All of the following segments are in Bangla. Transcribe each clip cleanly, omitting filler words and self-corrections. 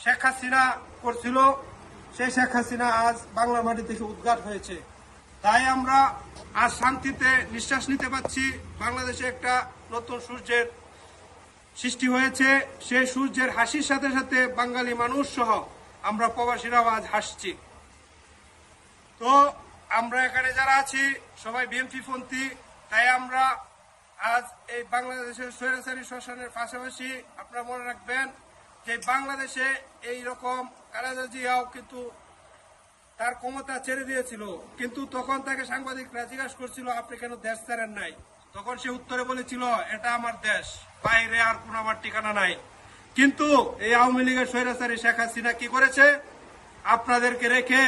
শেখ হাসিনা করছিল, সেই শেখ হাসিনা আজ বাংলার মাটি থেকে উদ্ঘাট হয়েছে। তাই আমরা আজ শান্তিতে নিঃশ্বাস নিতে পারছি। বাংলাদেশে একটা নতুন সূর্যের সৃষ্টি হয়েছে। সেই সূর্যের হাসির সাথে সাথে বাঙালি মানুষ সহ আমরা প্রবাসীরাও আজ হাসছি। তো আমরা এখানে যারা আছি সবাই বিএনপি পন্থী। তাই আমরা আজ এই বাংলাদেশের স্বৈরাচারী শাসনের পাশাপাশি আপনারা মনে রাখবেন যে বাংলাদেশে এই রকম খালেদা জিয়াও কিন্তু তার ক্ষমতা ছেড়ে দিয়েছিল, কিন্তু তখন তাকে সাংবাদিকরা জিজ্ঞাসা করছিল আপনি কেন দেশ ছাড়েন নাই। তখন সে উত্তরে বলেছিল এটা আমার দেশ, বাইরে আর কোনো আমার ঠিকানা নাই। কিন্তু এই আওয়ামী লীগের স্বৈরাচারী শেখ হাসিনা কি করেছে, আপনাদেরকে রেখে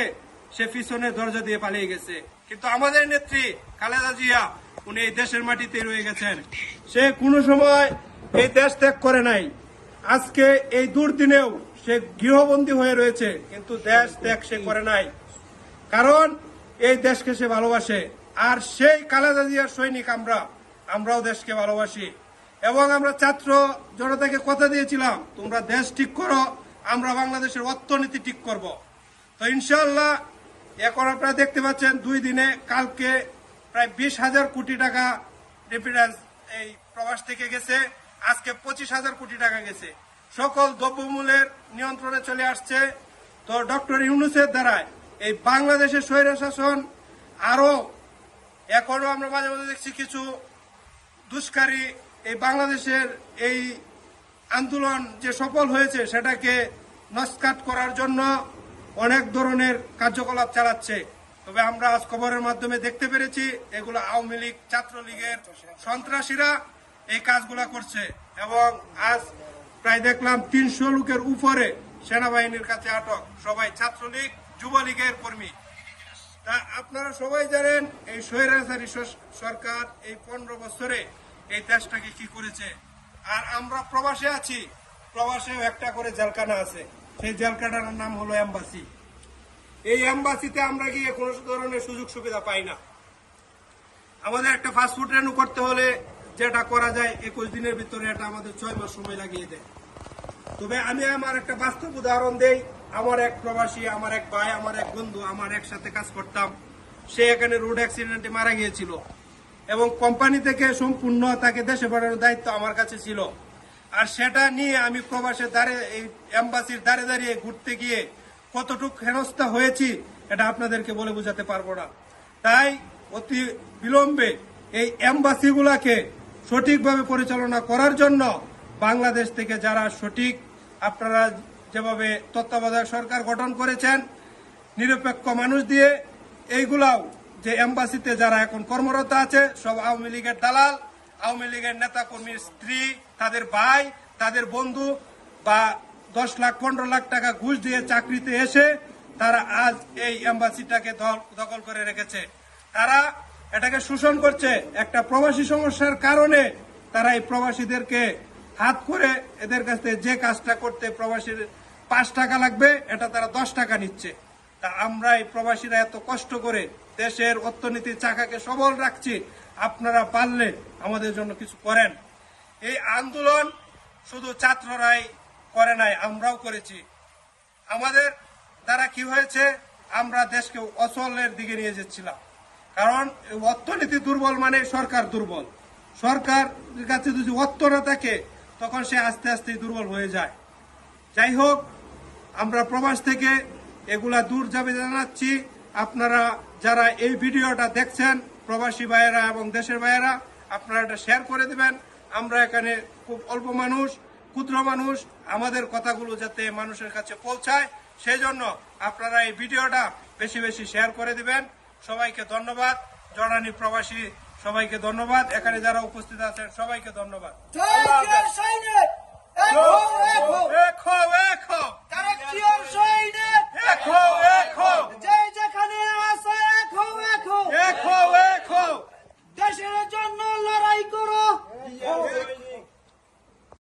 সে পিছনে দরজা দিয়ে পালিয়ে গেছে। কিন্তু আমাদের নেত্রী খালেদা জিয়া উনি এই দেশের মাটিতে রয়ে গেছেন। সে কোনো সময় এই দেশ ত্যাগ করে নাই। আজকে এই দুর্দিনেও সে গৃহবন্দী হয়ে রয়েছে, কিন্তু দেশ ত্যাগ সে করে নাই, কারণ এই দেশকে সে ভালোবাসে। আর সেই খালেদা জিয়ার সৈনিক আমরাও দেশকে ভালোবাসি। এবং আমরা ছাত্র জনতাকে কথা দিয়েছিলাম তোমরা দেশ ঠিক করো, আমরা বাংলাদেশের অর্থনীতি ঠিক করব। তো ইনশাআল্লাহ এখন আপনারা দেখতে পাচ্ছেন 2 দিনে কালকে প্রায় 20,000 কোটি টাকা রেমিটেন্স এই প্রবাস থেকে গেছে, আজকে 25,000 কোটি টাকা গেছে। সকল দ্রব্যমূল্যের নিয়ন্ত্রণে চলে আসছে। তো ডক্টর ইউনূসের দ্বারা এই বাংলাদেশের স্বৈরশাসন আরো এখনো আমরা মাঝে মাঝে দেখছি কিছু দুষ্কারী এই বাংলাদেশের এই আন্দোলন যে সফল হয়েছে সেটাকে নস্কাত করার জন্য অনেক ধরনের কার্যকলাপ চালাচ্ছে। তবে আমরা আজ খবরের মাধ্যমে দেখতে পেরেছি এগুলো আওয়ামী লীগ ছাত্রলীগের সন্ত্রাসীরা এই কাজগুলা করছে। এবং আজ প্রায় দেখলাম 300 লোকের উপরে সেনাবাহিনীর কাছে আটক, সবাই ছাত্রলীগ যুবলীগের কর্মী। তা আপনারা সবাই জানেন এই স্বৈরাচারী সরকার এই 15 বছরে এই দেশটাকে কি করেছে। আর আমরা প্রবাসে আছি, প্রবাসেও একটা করে জেলখানা আছে, সেই জেলখানার নাম হলো এম্বাসি। এই এম্বাসিতে আমরা গিয়ে কোনো ধরনের সুযোগ সুবিধা পাই না। আমাদের একটা পাসপোর্ট রেনু করতে হলে যেটা করা যায় 21 দিনের ভিতরে, এটা আমাদের 6 মাস সময় লাগিয়ে দেয়। তবে আমি আমার একটা বাস্তব উদাহরণ দেই। আমার এক প্রবাসী, আমার এক ভাই, আমার এক বন্ধু, আমার একসাথে কাজ করতাম, সে এখানে রোড অ্যাক্সিডেন্টে মারা গিয়েছিল এবং কোম্পানি থেকে সম্পূর্ণ তাকে দেশে পাঠানোর দায়িত্ব আমার কাছে ছিল। আর সেটা নিয়ে আমি প্রবাসের দ্বারে এই এম্বাসির দ্বারে দাঁড়িয়ে ঘুরতে গিয়ে কতটুকু হেনস্থা হয়েছি এটা আপনাদেরকে বলে বোঝাতে পারবো না। তাই অতি বিলম্বে এই এম্বাসিগুলাকে সঠিকভাবে পরিচালনা করার জন্য বাংলাদেশ থেকে যারা সঠিক, আপনারা যেভাবে তত্ত্বাবধায়ক সরকার গঠন করেছেন নিরপেক্ষ মানুষ দিয়ে, এইগুলাও যে এম্বাসিতে যারা এখন কর্মরত আছে সব আওয়ামী লীগের দালাল, আওয়ামী লীগের নেতা কর্মীর স্ত্রী, তাদের ভাই, তাদের বন্ধু বা 10 লাখ 15 লাখ টাকা ঘুষ দিয়ে চাকরিতে এসে তারা আজ এই এম্বাসিটাকে দখল করে রেখেছে। তারা এটাকে শোষণ করছে। একটা প্রবাসী সমস্যার কারণে তারা এই প্রবাসীদেরকে হাত করে এদের কাছ থেকে যে কাজটা করতে প্রবাসীর 5 টাকা লাগবে এটা তারা 10 টাকা নিচ্ছে। তা আমরা এই প্রবাসীরা এত কষ্ট করে দেশের অর্থনীতির চাকাকে সবল রাখছি, আপনারা পারলে আমাদের জন্য কিছু করেন। এই আন্দোলন শুধু ছাত্ররাই করে নাই, আমরাও করেছি। আমাদের দ্বারা কি হয়েছে, আমরা দেশকে অচলের দিকে নিয়ে যাচ্ছিলাম। কারণ অর্থনীতি দুর্বল মানে সরকার দুর্বল। সরকার কাছে যদি অর্থ না থাকে তখন সে আস্তে আস্তে দুর্বল হয়ে যায়। যাই হোক, আমরা প্রবাস থেকে এগুলা দূর যাবে জানাচ্ছি। আপনারা যারা এই ভিডিওটা দেখছেন, প্রবাসী ভাইয়েরা এবং দেশের ভাইয়েরা, আপনারা এটা শেয়ার করে দিবেন। আমরা এখানে খুব অল্প মানুষ, ক্ষুদ্র মানুষ, আমাদের কথাগুলো যাতে মানুষের কাছে পৌঁছায় সেই জন্য আপনারা এই ভিডিওটা বেশি বেশি শেয়ার করে দিবেন। সবাইকে ধন্যবাদ। জর্ডানি প্রবাসী সবাইকে ধন্যবাদ। এখানে যারা উপস্থিত আছেন সবাইকে ধন্যবাদ। এক হও, এক হও। এক হও, এক হও। তারেক জিয়ার শহীদ।